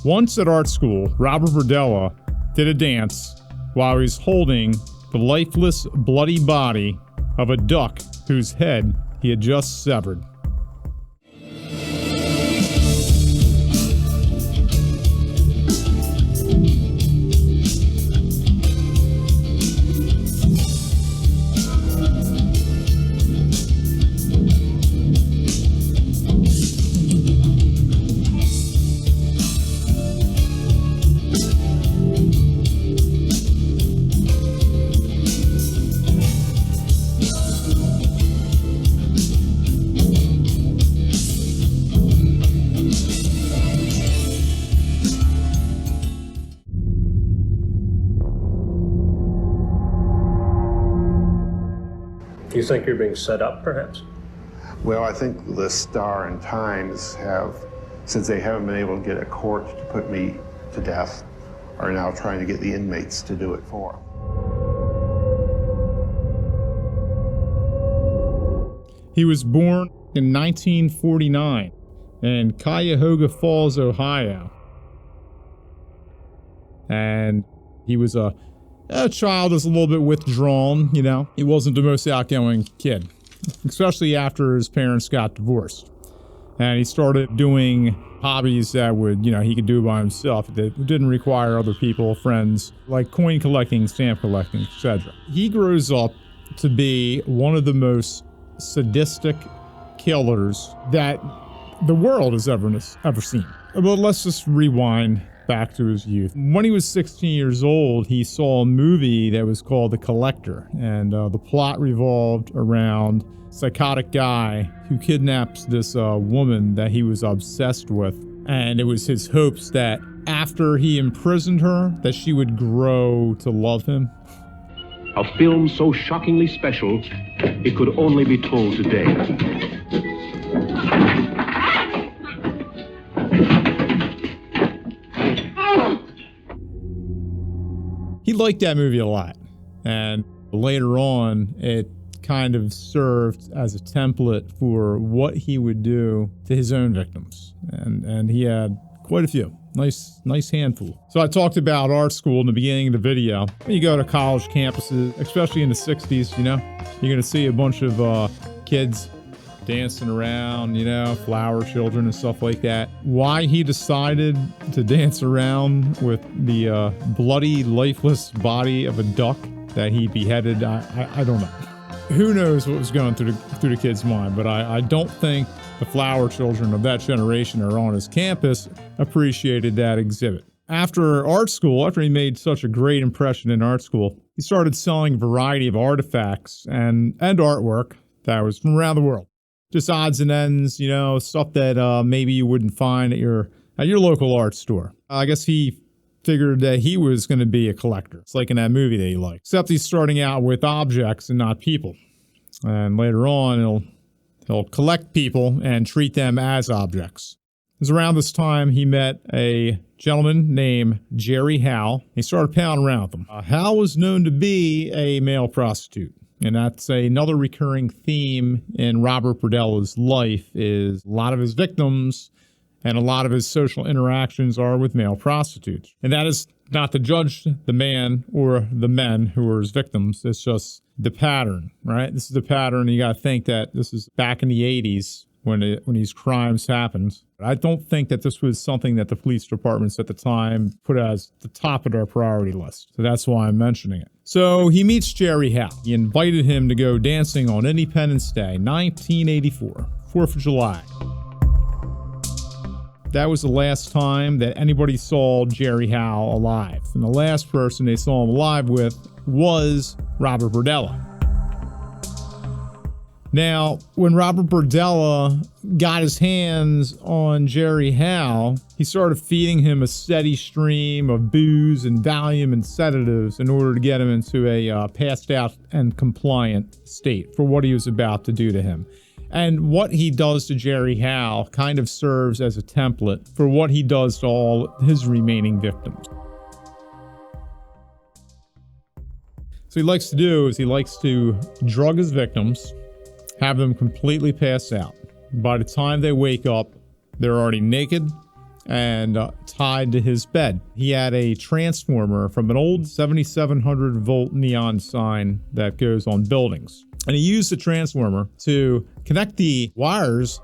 Once at art school, Robert Berdella did a dance while he was holding the lifeless, bloody body of a duck whose head he had just severed. Do you think you're being set up, perhaps? Well, I think the Star and Times have, since they haven't been able to get a court to put me to death, are now trying to get the inmates to do it for them. He was born in 1949 in Cuyahoga Falls, Ohio. And he was a child is a little bit withdrawn, you know. He wasn't the most outgoing kid, especially after his parents got divorced. And he started doing hobbies that would, he could do by himself. That didn't require other people, friends, like coin collecting, stamp collecting, etc. He grows up to be one of the most sadistic killers that the world has ever seen. But let's just rewind back to his youth. When he was 16 years old, he saw a movie that was called The Collector, and the plot revolved around a psychotic guy who kidnaps this woman that he was obsessed with, and it was his hopes that after he imprisoned her, that she would grow to love him. A film so shockingly special, it could only be told today. He liked that movie a lot, and later on it kind of served as a template for what he would do to his own victims, and he had quite a few. Nice handful. So I talked about art school in the beginning of the video. When you go to college campuses, especially in the 60s, you're going to see a bunch of kids dancing around, flower children and stuff like that. Why he decided to dance around with the bloody, lifeless body of a duck that he beheaded, I don't know. Who knows what was going through the kid's mind, but I don't think the flower children of that generation that are on his campus appreciated that exhibit. After art school, after he made such a great impression in art school, he started selling a variety of artifacts and artwork that was from around the world. Just odds and ends, stuff that maybe you wouldn't find at your local art store. I guess he figured that he was going to be a collector. It's like in that movie that he liked. Except he's starting out with objects and not people. And later on, he'll collect people and treat them as objects. It was around this time he met a gentleman named Jerry Howe. He started pounding around with him. Howe was known to be a male prostitute. And that's another recurring theme in Robert Berdella's life is a lot of his victims and a lot of his social interactions are with male prostitutes. And that is not to judge the man or the men who were his victims. It's just the pattern, right? This is the pattern. You got to think that this is back in the 80s when these crimes happened. I don't think that this was something that the police departments at the time put as the top of their priority list. So that's why I'm mentioning it. So he meets Jerry Howe. He invited him to go dancing on Independence Day, 1984, 4th of July. That was the last time that anybody saw Jerry Howe alive. And the last person they saw him alive with was Robert Berdella. Now, when Robert Berdella got his hands on Jerry Howe, he started feeding him a steady stream of booze and Valium and sedatives in order to get him into a passed out and compliant state for what he was about to do to him. And what he does to Jerry Howe kind of serves as a template for what he does to all his remaining victims. So he likes to drug his victims, have them completely pass out. By the time they wake up, they're already naked and tied to his bed. He had a transformer from an old 7700 volt neon sign that goes on buildings. And he used the transformer to connect the wires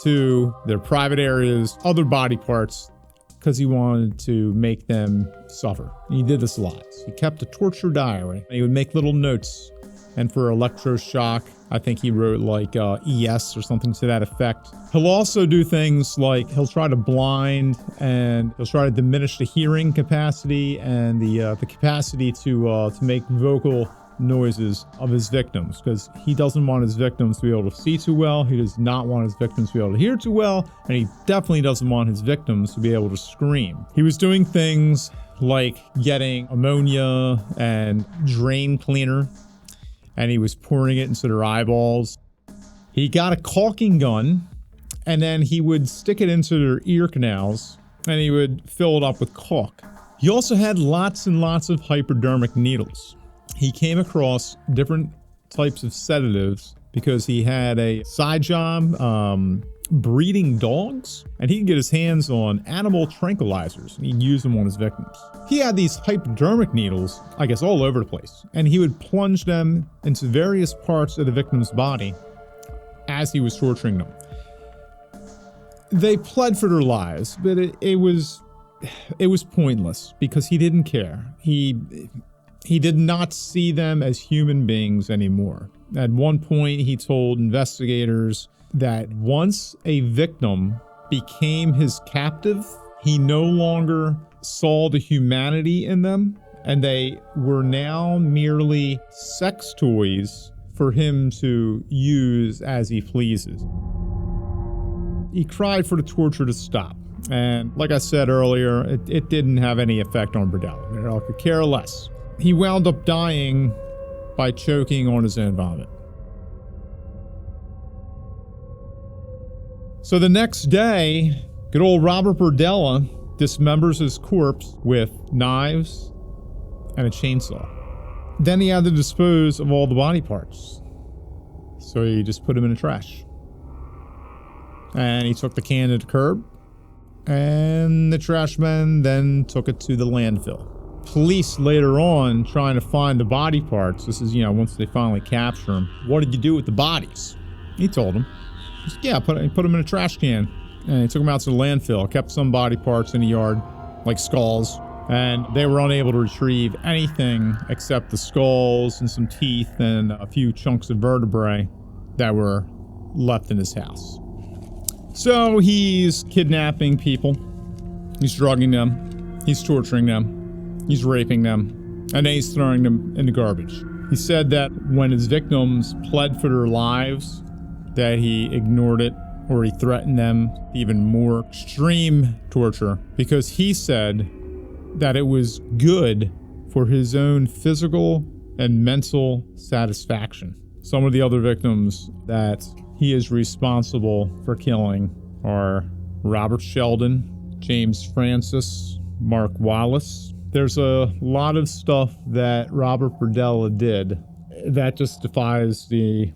to their private areas, other body parts, because he wanted to make them suffer. And he did this a lot. He kept a torture diary. And he would make little notes. And for electroshock, I think he wrote like ES or something to that effect. He'll also do things like he'll try to blind and he'll try to diminish the hearing capacity and the capacity to make vocal noises of his victims, because he doesn't want his victims to be able to see too well. He does not want his victims to be able to hear too well. And he definitely doesn't want his victims to be able to scream. He was doing things like getting ammonia and drain cleaner, and he was pouring it into their eyeballs. He got a caulking gun, and then he would stick it into their ear canals, and he would fill it up with caulk. He also had lots and lots of hypodermic needles. He came across different types of sedatives because he had a side job breeding dogs, and he could get his hands on animal tranquilizers, and he'd use them on his victims. He had these hypodermic needles, I guess, all over the place, and he would plunge them into various parts of the victim's body as he was torturing them. They pled for their lives, but it was pointless because he didn't care. He did not see them as human beings anymore. At one point, he told investigators that once a victim became his captive, he no longer saw the humanity in them, and they were now merely sex toys for him to use as he pleases. He cried for the torture to stop. And like I said earlier, it didn't have any effect on Berdella. Berdella could care less. He wound up dying by choking on his own vomit. So the next day, good old Robert Berdella dismembers his corpse with knives and a chainsaw. Then he had to dispose of all the body parts. So he just put them in the trash. And he took the can to the curb, and the trash men then took it to the landfill. Police later on trying to find the body parts. This is, once they finally capture him. What did you do with the bodies? He told them. He said, yeah, put them in a trash can. And he took them out to the landfill, kept some body parts in the yard, like skulls. And they were unable to retrieve anything except the skulls and some teeth and a few chunks of vertebrae that were left in his house. So he's kidnapping people. He's drugging them. He's torturing them. He's raping them, and then he's throwing them in the garbage. He said that when his victims pled for their lives, that he ignored it, or he threatened them even more extreme torture, because he said that it was good for his own physical and mental satisfaction. Some of the other victims that he is responsible for killing are Robert Sheldon, James Francis, Mark Wallace. There's a lot of stuff that Robert Berdella did that just defies the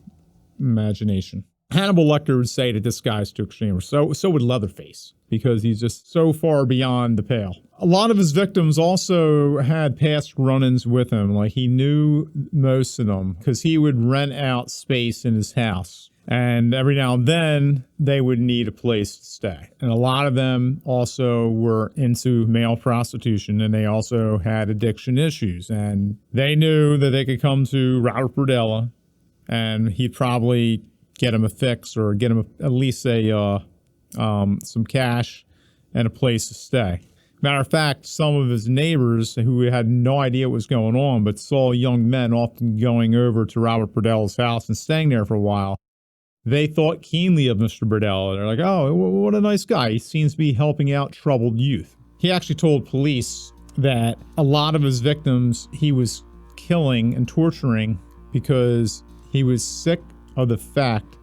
imagination. Hannibal Lecter would say that this guy's too extreme, or so would Leatherface, because he's just so far beyond the pale. A lot of his victims also had past run-ins with him. Like, he knew most of them because he would rent out space in his house. And every now and then, they would need a place to stay. And a lot of them also were into male prostitution, and they also had addiction issues. And they knew that they could come to Robert Berdella, and he'd probably get him a fix or get him at least some cash and a place to stay. Matter of fact, some of his neighbors who had no idea what was going on, but saw young men often going over to Robert Berdella's house and staying there for a while, they thought keenly of Mr. Berdella. They're like, oh, what a nice guy. He seems to be helping out troubled youth. He actually told police that a lot of his victims he was killing and torturing because he was sick of the fact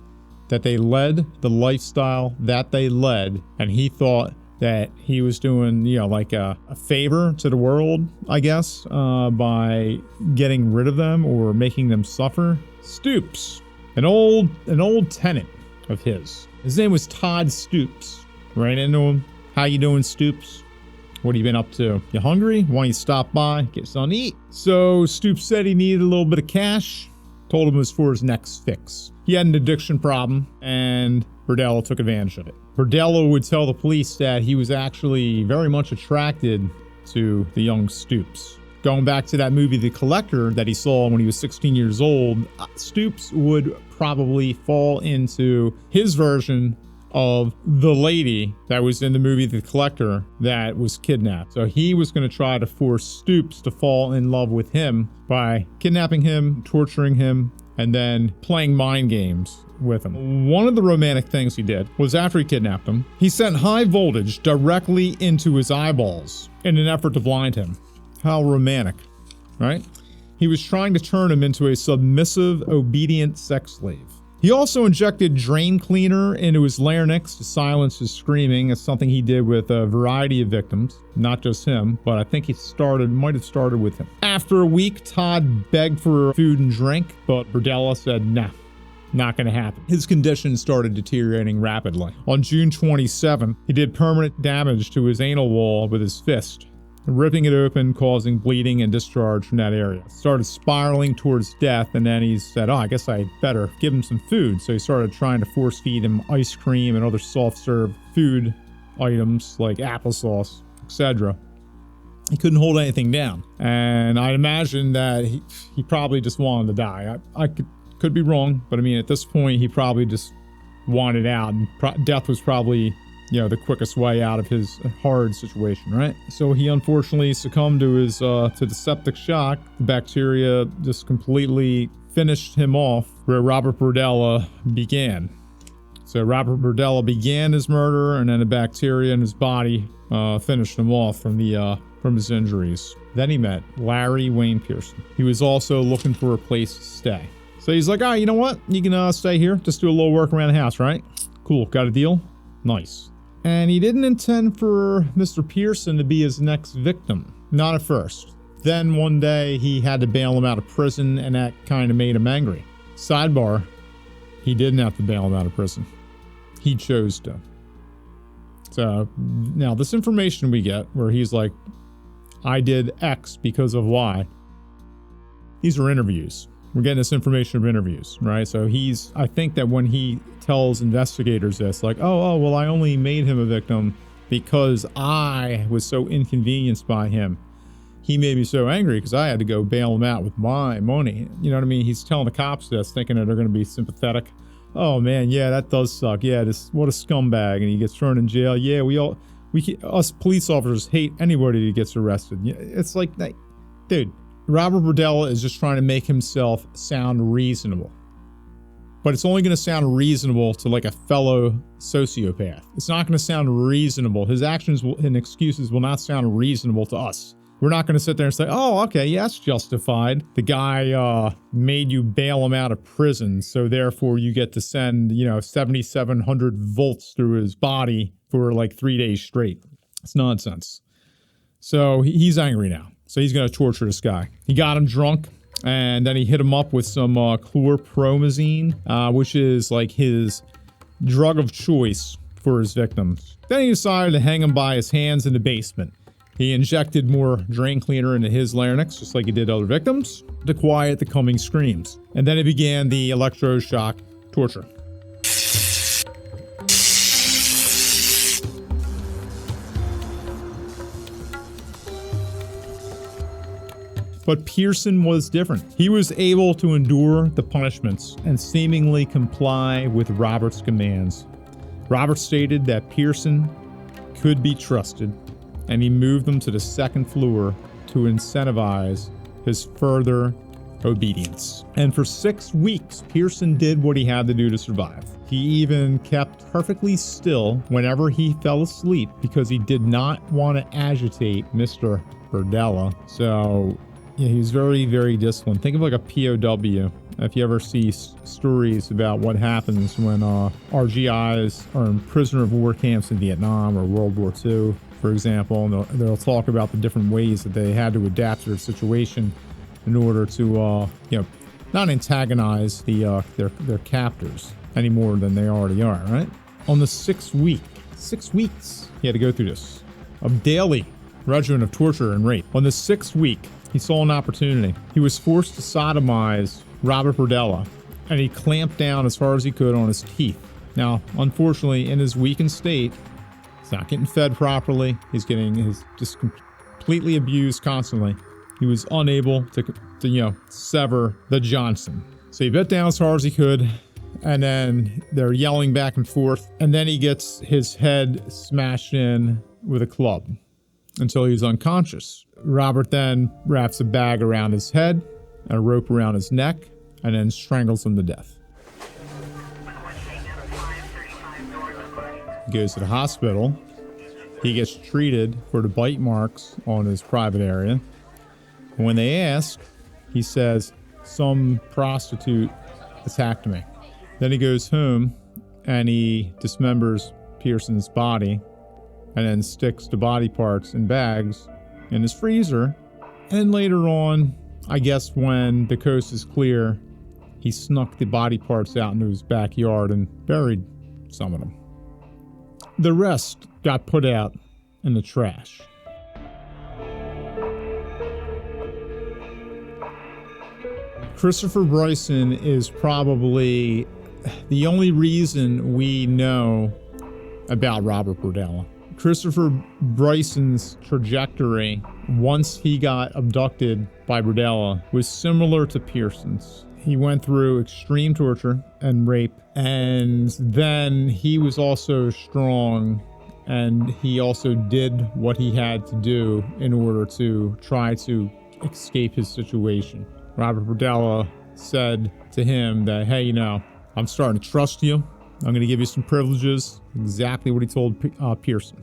that they led the lifestyle that they led, and he thought that he was doing, like a favor to the world, I guess, by getting rid of them or making them suffer. Stoops, an old tenant of his. His name was Todd Stoops. Ran into him, How you doing, Stoops? What have you been up to? You hungry? Why don't you stop by, get something to eat? So Stoops said he needed a little bit of cash. Told him it was for his next fix. He had an addiction problem, and Berdella took advantage of it. Berdella would tell the police that he was actually very much attracted to the young Stoops. Going back to that movie, The Collector, that he saw when he was 16 years old, Stoops would probably fall into his version of the lady that was in the movie The Collector that was kidnapped. So he was going to try to force Stoops to fall in love with him by kidnapping him, torturing him, and then playing mind games with him. One of the romantic things he did was after he kidnapped him, he sent high voltage directly into his eyeballs in an effort to blind him. How romantic, right? He was trying to turn him into a submissive, obedient sex slave. He also injected drain cleaner into his larynx to silence his screaming. It's something he did with a variety of victims, not just him, but I think he might have started with him. After a week, Todd begged for food and drink, but Berdella said, nah, not gonna happen. His condition started deteriorating rapidly. On June 27th, he did permanent damage to his anal wall with his fist, ripping it open, causing bleeding and discharge from that area. Started spiraling towards death, and then he said, I guess I better give him some food. So he started trying to force feed him ice cream and other soft serve food items like applesauce, etc. He couldn't hold anything down. And I imagine that he probably just wanted to die. I could be wrong, but I mean, at this point, he probably just wanted out, and death was probably, the quickest way out of his hard situation, right? So he unfortunately succumbed to his to the septic shock. The bacteria just completely finished him off where Robert Berdella began. So Robert Berdella began his murder, and then the bacteria in his body finished him off from his injuries. Then he met Larry Wayne Pearson. He was also looking for a place to stay. So he's like, you know what? You can stay here. Just do a little work around the house, right? Cool. Got a deal? Nice. And he didn't intend for Mr. Pearson to be his next victim. Not at first. Then one day he had to bail him out of prison, and that kind of made him angry. Sidebar, he didn't have to bail him out of prison. He chose to. So now this information we get where he's like, I did X because of Y. These are interviews. We're getting this information from interviews, right? So I think that when he tells investigators this, like, well, I only made him a victim because I was so inconvenienced by him. He made me so angry because I had to go bail him out with my money. You know what I mean? He's telling the cops this, thinking that they're going to be sympathetic. Oh man, yeah, that does suck. Yeah, what a scumbag, and he gets thrown in jail. Yeah, us police officers hate anybody that gets arrested. It's like, dude. Robert Berdella is just trying to make himself sound reasonable. But it's only going to sound reasonable to like a fellow sociopath. It's not going to sound reasonable. His actions and excuses will not sound reasonable to us. We're not going to sit there and say, oh, okay, yeah, that's justified. The guy made you bail him out of prison, so therefore you get to send, 7,700 volts through his body for like 3 days straight. It's nonsense. So he's angry now. So he's going to torture this guy. He got him drunk, and then he hit him up with some chlorpromazine, which is like his drug of choice for his victims. Then he decided to hang him by his hands in the basement. He injected more drain cleaner into his larynx, just like he did other victims, to quiet the coming screams. And then he began the electroshock torture. But Pearson was different. He was able to endure the punishments and seemingly comply with Robert's commands. Robert stated that Pearson could be trusted, and he moved him to the second floor to incentivize his further obedience. And for 6 weeks, Pearson did what he had to do to survive. He even kept perfectly still whenever he fell asleep because he did not want to agitate Mr. Berdella. So yeah, he's very, very disciplined. Think of like a POW. If you ever see stories about what happens when RGIs are in prisoner of war camps in Vietnam or World War II, for example, and they'll talk about the different ways that they had to adapt to their situation in order to, not antagonize their captors any more than they already are, right? On the 6th week, 6 weeks he had to go through this. A daily regimen of torture and rape. On the 6th week, he saw an opportunity. He was forced to sodomize Robert Berdella, and he clamped down as far as he could on his teeth. Now, unfortunately, in his weakened state, he's not getting fed properly. He's getting just completely abused constantly. He was unable to sever the Johnson. So he bit down as far as he could, and then they're yelling back and forth, and then he gets his head smashed in with a club until he's unconscious. Robert then wraps a bag around his head and a rope around his neck, and then strangles him to death. He goes to the hospital. He gets treated for the bite marks on his private area. And when they ask, he says, "Some prostitute attacked me." Then he goes home and he dismembers Pearson's body and then sticks the body parts in bags in his freezer. And later on, I guess when the coast is clear, he snuck the body parts out into his backyard and buried some of them. The rest got put out in the trash. Christopher Bryson is probably the only reason we know about Robert Berdella. Christopher Bryson's trajectory, once he got abducted by Berdella, was similar to Pearson's. He went through extreme torture and rape, and then he was also strong, and he also did what he had to do in order to try to escape his situation. Robert Berdella said to him that, "Hey, I'm starting to trust you. I'm going to give you some privileges." Exactly what he told Pearson.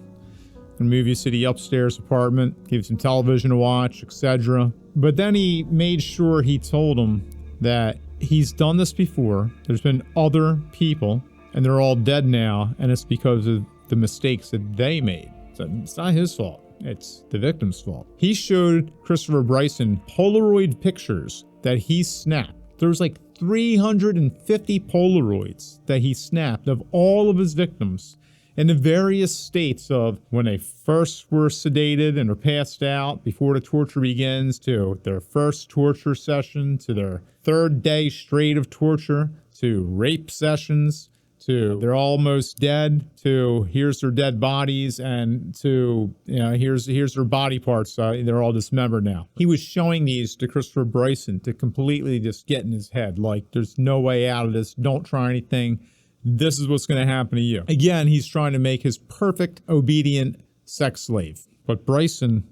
And move you to the upstairs apartment, give you some television to watch, etc. But then he made sure he told him that he's done this before. There's been other people, and they're all dead now, and it's because of the mistakes that they made. So it's not his fault. It's the victim's fault. He showed Christopher Bryson Polaroid pictures that he snapped. There was like 350 Polaroids that he snapped of all of his victims in the various states of when they first were sedated and are passed out before the torture begins, to their first torture session, to their 3rd day straight of torture, to rape sessions, to they're almost dead, to here's their dead bodies, and to here's their body parts. They're all dismembered now. He was showing these to Christopher Bryson to completely just get in his head, like, there's no way out of this. Don't try anything. This is what's going to happen to you. Again, he's trying to make his perfect, obedient sex slave. But Bryson's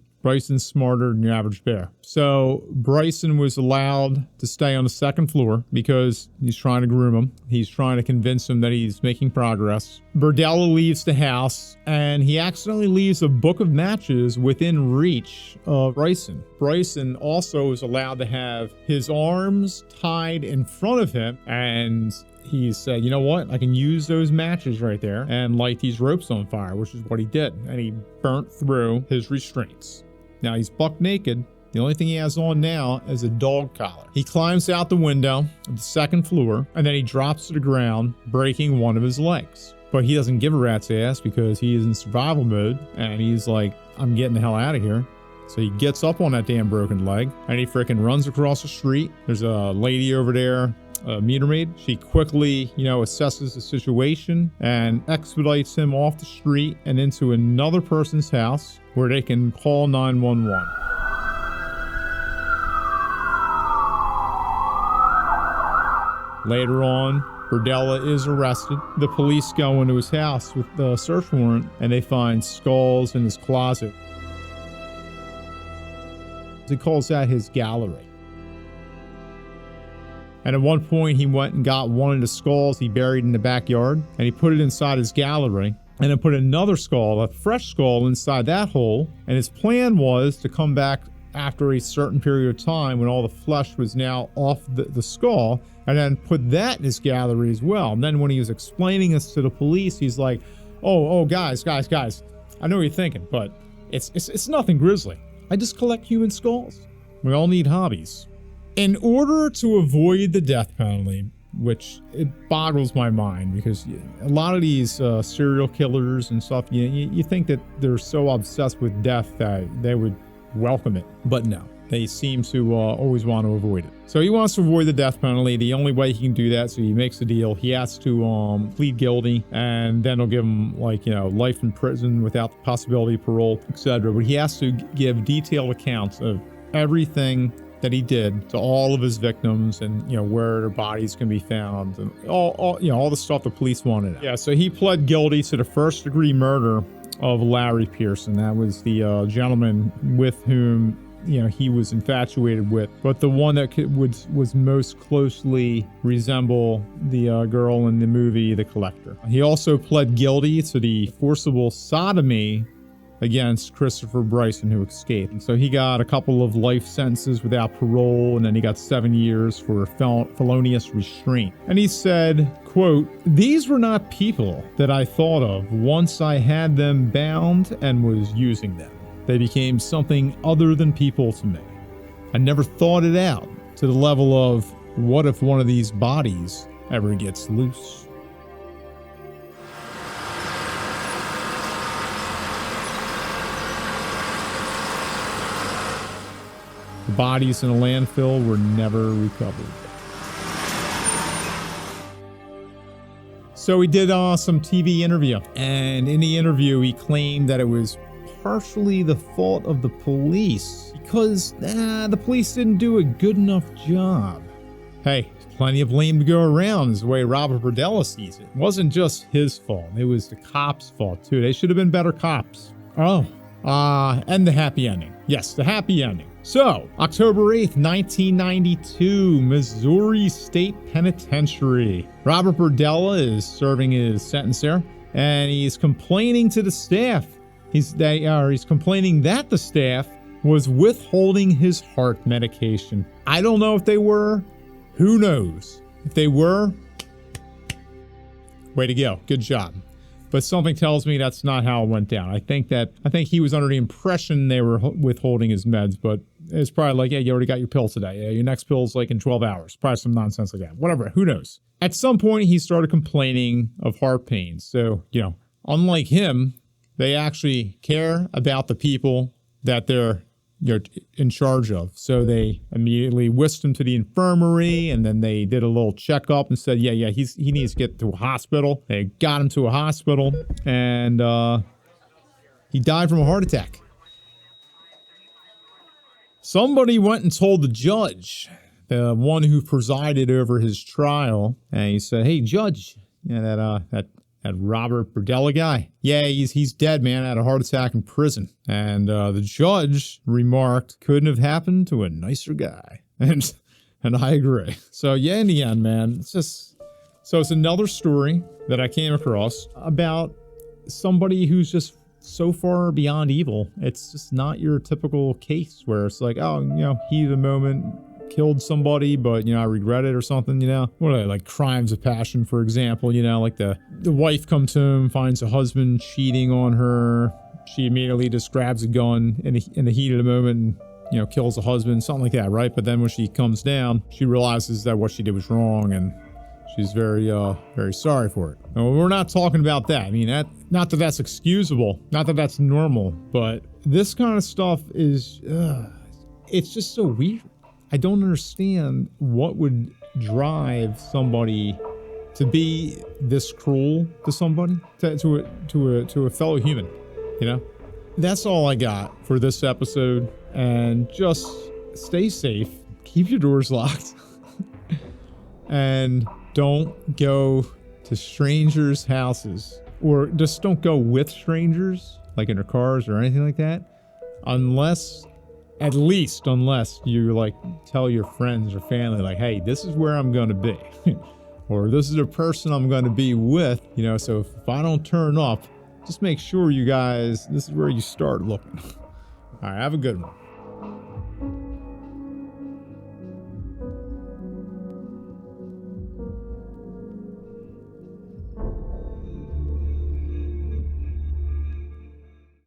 smarter than your average bear. So Bryson was allowed to stay on the 2nd floor because he's trying to groom him. He's trying to convince him that he's making progress. Berdella leaves the house, and he accidentally leaves a book of matches within reach of Bryson. Bryson also was allowed to have his arms tied in front of him, and he said, "You know what? I can use those matches right there and light these ropes on fire," which is what he did. And he burnt through his restraints. Now he's buck naked. The only thing he has on now is a dog collar. He climbs out the window of the 2nd floor, and then he drops to the ground, breaking one of his legs. But he doesn't give a rat's ass because he is in survival mode, and he's like, "I'm getting the hell out of here." So he gets up on that damn broken leg, and he freaking runs across the street. There's a lady over there, a meter maid. She quickly, assesses the situation and expedites him off the street and into another person's house where they can call 911. Later on, Berdella is arrested. The police go into his house with the search warrant, and they find skulls in his closet. He calls that his gallery. And at one point, he went and got one of the skulls he buried in the backyard, and he put it inside his gallery, and then put another skull, a fresh skull, inside that hole. And his plan was to come back after a certain period of time when all the flesh was now off the skull, and then put that in his gallery as well. And then when he was explaining this to the police, he's like, oh, guys, I know what you're thinking, but it's nothing grisly. I just collect human skulls. We all need hobbies. In order to avoid the death penalty, which it boggles my mind, because a lot of these serial killers and stuff, you think that they're so obsessed with death that they would welcome it, but no. They seem to always want to avoid it. So he wants to avoid the death penalty. The only way he can do that, so he makes a deal. He has to plead guilty, and then they'll give him, like, life in prison without the possibility of parole, etc. But he has to give detailed accounts of everything that he did to all of his victims, and where their bodies can be found, and all the stuff the police wanted. Yeah, so he pled guilty to the first-degree murder of Larry Pearson. That was the gentleman with whom he was infatuated with, but the one that was most closely resemble the girl in the movie The Collector. He also pled guilty to the forcible sodomy against Christopher Bryson, who escaped. And so he got a couple of life sentences without parole, and then he got 7 years for felonious restraint. And he said, quote, "These were not people that I thought of once I had them bound and was using them. They became something other than people to me. I never thought it out to the level of, what if one of these bodies ever gets loose?" The bodies in a landfill were never recovered. So he did some TV interview, and in the interview he claimed that it was partially the fault of the police because the police didn't do a good enough job. Hey, plenty of blame to go around is the way Robert Berdella sees it. It wasn't just his fault. It was the cops' fault too. They should have been better cops. And the happy ending. Yes, the happy ending. So, October 8th, 1992, Missouri State Penitentiary. Robert Berdella is serving his sentence there, and he's complaining to the staff. He's complaining that the staff was withholding his heart medication. I don't know if they were. Who knows? If they were, way to go. Good job. But something tells me that's not how it went down. I think he was under the impression they were withholding his meds, but it's probably like, yeah, you already got your pill today. Yeah, your next pill's like in 12 hours. Probably some nonsense like that. Whatever. Who knows? At some point, he started complaining of heart pain. So, unlike him, they actually care about the people that they're in charge of. So they immediately whisked him to the infirmary, and then they did a little checkup and said, yeah, he needs to get to a hospital. They got him to a hospital, and he died from a heart attack. Somebody went and told the judge, the one who presided over his trial, and he said, "Hey, judge, that Robert Berdella guy. Yeah, he's dead, man. Had a heart attack in prison." And the judge remarked, "Couldn't have happened to a nicer guy." And I agree. So yeah, in the end, man, it's another story that I came across about somebody who's just so far beyond evil. It's just not your typical case where it's like, heat of the moment, killed somebody, but I regret it or something. What are they, like crimes of passion, for example? Like the wife comes home, finds a husband cheating on her, she immediately just grabs a gun in the heat of the moment and kills the husband, something like that, right? But then when she comes down, she realizes that what she did was wrong, and she's very sorry for it. Now, we're not talking about that. I mean, not that that's excusable, not that that's normal, but this kind of stuff is it's just so weird. I don't understand what would drive somebody to be this cruel to somebody, to a fellow human, That's all I got for this episode, and just stay safe, keep your doors locked, and don't go to strangers' houses, or just don't go with strangers, like in their cars or anything like that, unless you like tell your friends or family, like, "Hey, this is where I'm going to be," or "This is the person I'm going to be with," so if I don't turn up, just make sure you guys, this is where you start looking. All right, have a good one.